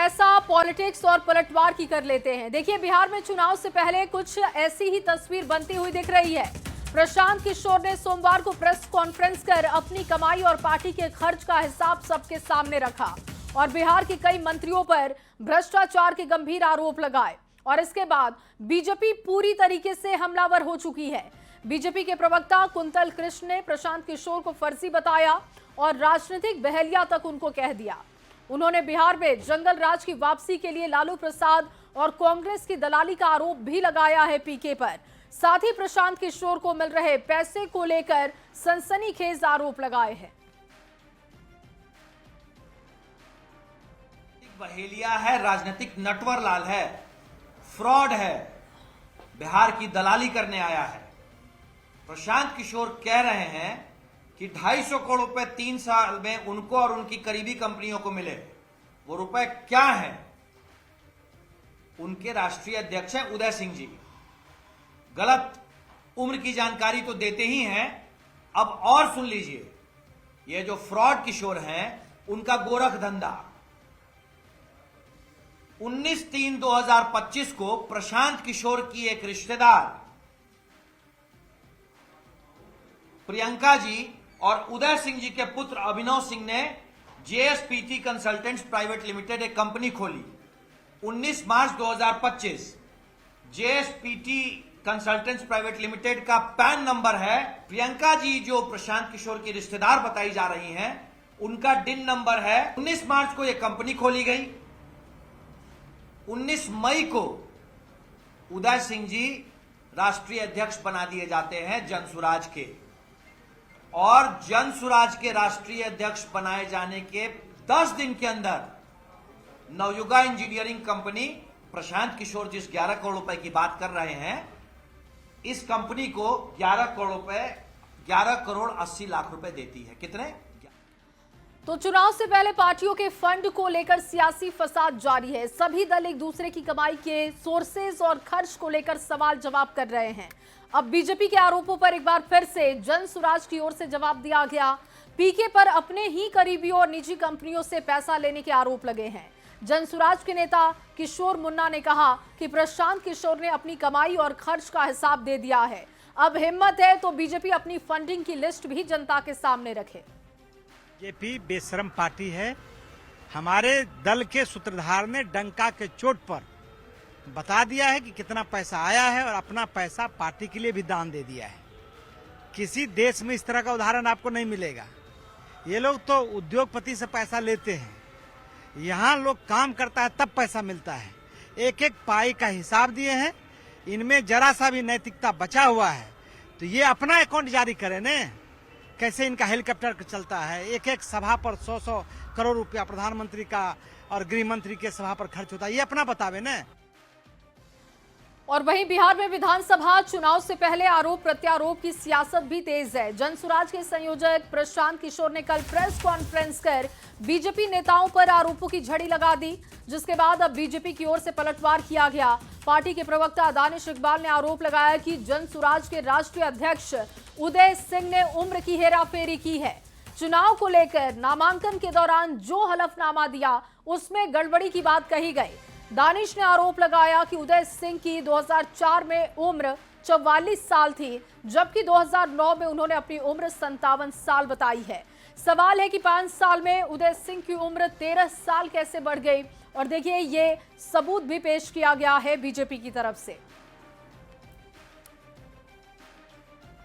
पैसा पॉलिटिक्स और पलटवार की कर लेते हैं। देखिए, बिहार में चुनाव से पहले कुछ ऐसी ही तस्वीर बनती हुई दिख रही है। प्रशांत किशोर ने सोमवार को प्रेस कॉन्फ्रेंस कर अपनी कमाई और पार्टी के खर्च का हिसाब सबके सामने रखा और बिहार के कई मंत्रियों पर भ्रष्टाचार के गंभीर आरोप लगाए। और इसके बाद बीजेपी पूरी तरीके से हमलावर हो चुकी है। बीजेपी के प्रवक्ता कुंतल कृष्ण ने प्रशांत किशोर को फर्जी बताया और राजनीतिक बहेलिया तक उनको कह दिया। उन्होंने बिहार में जंगल राज की वापसी के लिए लालू प्रसाद और कांग्रेस की दलाली का आरोप भी लगाया है पीके पर। साथ ही प्रशांत किशोर को मिल रहे पैसे को लेकर सनसनीखेज आरोप लगाए हैं। बहेलिया है, राजनीतिक नटवर लाल है, फ्रॉड है, बिहार की दलाली करने आया है। प्रशांत किशोर कह रहे हैं कि 250 करोड़ रुपए 3 साल में उनको और उनकी करीबी कंपनियों को मिले। वो रुपए क्या है? उनके राष्ट्रीय अध्यक्ष हैं उदय सिंह जी। गलत उम्र की जानकारी तो देते ही हैं। अब और सुन लीजिए, ये जो फ्रॉड किशोर हैं उनका गोरख धंधा। 19/3/2025 को प्रशांत किशोर की एक रिश्तेदार प्रियंका जी और उदय सिंह जी के पुत्र अभिनव सिंह ने जेएसपीटी कंसल्टेंट्स प्राइवेट लिमिटेड एक कंपनी खोली। 19 मार्च 2025 जेएसपीटी कंसल्टेंट्स प्राइवेट लिमिटेड का पैन नंबर है। प्रियंका जी जो प्रशांत किशोर की रिश्तेदार बताई जा रही हैं, उनका डिन नंबर है। 19 मार्च को यह कंपनी खोली गई। 19 मई को उदय सिंह जी राष्ट्रीय अध्यक्ष बना दिए जाते हैं जनसुराज के, और जनसुराज के राष्ट्रीय अध्यक्ष बनाए जाने के 10 दिन के अंदर नवयुगा इंजीनियरिंग कंपनी, प्रशांत किशोर जिस 11 करोड़ रुपए की बात कर रहे हैं, इस कंपनी को 11 करोड़ 80 लाख रुपए देती है। कितने? तो चुनाव से पहले पार्टियों के फंड को लेकर सियासी फसाद जारी है। सभी दल एक दूसरे की कमाई के सोर्सेज और खर्च को लेकर सवाल जवाब कर रहे हैं। अब बीजेपी के आरोपों पर एक बार फिर से जनसुराज की ओर से जवाब दिया गया। पीके पर अपने ही करीबियों और निजी कंपनियों से पैसा लेने के आरोप लगे हैं। जनसुराज के नेता किशोर मुन्ना ने कहा कि प्रशांत किशोर ने अपनी कमाई और खर्च का हिसाब दे दिया है। अब हिम्मत है तो बीजेपी अपनी फंडिंग की लिस्ट भी जनता के सामने रखे। बीजेपी बेशरम पार्टी है। हमारे दल के सूत्रधार ने डंका के चोट पर बता दिया है कि कितना पैसा आया है और अपना पैसा पार्टी के लिए भी दान दे दिया है। किसी देश में इस तरह का उदाहरण आपको नहीं मिलेगा। ये लोग तो उद्योगपति से पैसा लेते हैं, यहाँ लोग काम करता है तब पैसा मिलता है। एक एक पाई का हिसाब दिए हैं। इनमें जरा सा भी नैतिकता बचा हुआ है तो ये अपना अकाउंट जारी करें न। कैसे इनका हेलीकॉप्टर चलता है, एक एक सभा पर 100 करोड़ रुपया प्रधानमंत्री का और गृह मंत्री के सभा पर खर्च होता है, ये अपना बतावे न। और वहीं बिहार में विधानसभा चुनाव से पहले आरोप प्रत्यारोप की सियासत भी तेज है। जनसुराज के संयोजक प्रशांत किशोर ने कल प्रेस कॉन्फ्रेंस कर बीजेपी नेताओं पर आरोपों की झड़ी लगा दी, जिसके बाद अब बीजेपी की ओर से पलटवार किया गया। पार्टी के प्रवक्ता दानिश इकबाल ने आरोप लगाया कि जनसुराज के राष्ट्रीय अध्यक्ष उदय सिंह ने उम्र की हेराफेरी की है। चुनाव को लेकर नामांकन के दौरान जो हलफनामा दिया उसमें गड़बड़ी की बात कही गई। दानिश ने आरोप लगाया कि उदय सिंह की 2004 में उम्र 44 साल थी, जबकि 2009 में उन्होंने अपनी उम्र 57 साल बताई है। सवाल है कि 5 साल में उदय सिंह की उम्र 13 साल कैसे बढ़ गई। और देखिए, ये सबूत भी पेश किया गया है बीजेपी की तरफ से।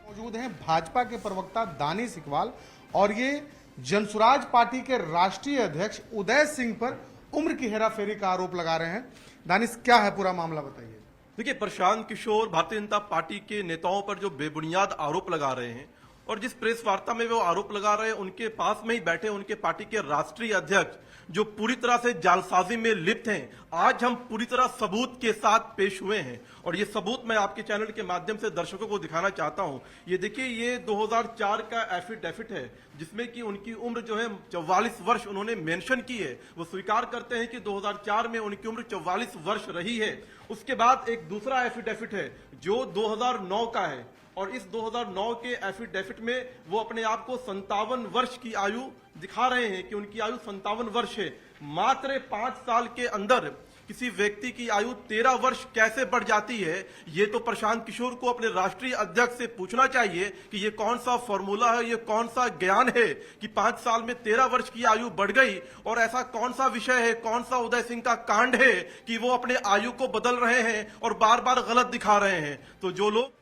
मौजूद हैं भाजपा के प्रवक्ता दानिश इकबाल और ये जनसुराज पार्टी के राष्ट्रीय अध्यक्ष उदय सिंह पर उम्र की हेराफेरी का आरोप लगा रहे हैं। दानिश, क्या है पूरा मामला, बताइए। देखिए, प्रशांत किशोर भारतीय जनता पार्टी के नेताओं पर जो बेबुनियाद आरोप लगा रहे हैं और जिस प्रेस वार्ता में वो आरोप लगा रहे हैं, उनके पास में ही बैठे उनके पार्टी के राष्ट्रीय अध्यक्ष जो पूरी तरह से जालसाजी में लिप्त हैं, आज हम पूरी तरह सबूत के साथ पेश हुए हैं। और ये सबूत मैं आपके चैनल के माध्यम से दर्शकों को दिखाना चाहता हूं। ये देखिए, ये 2004 का एफिडेविट है जिसमें कि उनकी उम्र जो है 44 वर्ष उन्होंने मेंशन की है। वो स्वीकार करते हैं कि 2004 में उनकी उम्र 44 वर्ष रही है। उसके बाद एक दूसरा एफिडेविट है जो 2009 का है और इस 2009 के एफिडेविट में वो अपने आप को 57 वर्ष की आयु दिखा रहे हैं कि उनकी आयु 57 वर्ष है। मात्र 5 साल के अंदर किसी व्यक्ति की आयु 13 वर्ष कैसे बढ़ जाती है, ये तो प्रशांत किशोर को अपने राष्ट्रीय अध्यक्ष से पूछना चाहिए कि ये कौन सा फॉर्मूला है, ये कौन सा ज्ञान है कि 5 साल में 13 वर्ष की आयु बढ़ गई। और ऐसा कौन सा विषय है, कौन सा उदय सिंह का कांड है कि वो अपने आयु को बदल रहे हैं और बार बार गलत दिखा रहे हैं। तो जो लोग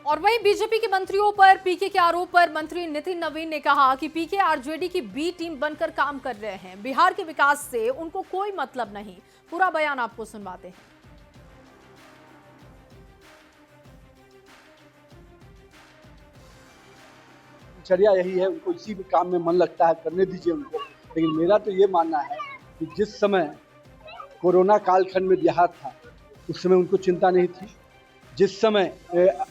और वहीं बीजेपी के मंत्रियों पर पीके के आरोप पर मंत्री नितिन नवीन ने कहा कि पीके आरजेडी की बी टीम बनकर काम कर रहे हैं, बिहार के विकास से उनको कोई मतलब नहीं। पूरा बयान आपको सुनवाते हैं। चर्या यही है, उनको इसी भी काम में मन लगता है, करने दीजिए उनको। लेकिन मेरा तो ये मानना है कि जिस समय कोरोना कालखंड में बिहार था उस समय उनको चिंता नहीं थी, जिस समय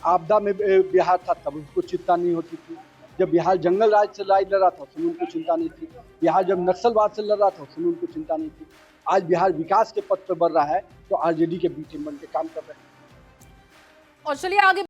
आपदा में बिहार था तब उनको चिंता नहीं होती थी, जब बिहार जंगल राज से लड़ रहा था उस समय उनको चिंता नहीं थी, बिहार जब नक्सलवाद से लड़ रहा था उस समय उनको चिंता नहीं थी। आज बिहार विकास के पथ पर बढ़ रहा है तो आरजेडी के बी टीम बन के काम कर रहे हैं। और चलिए आगे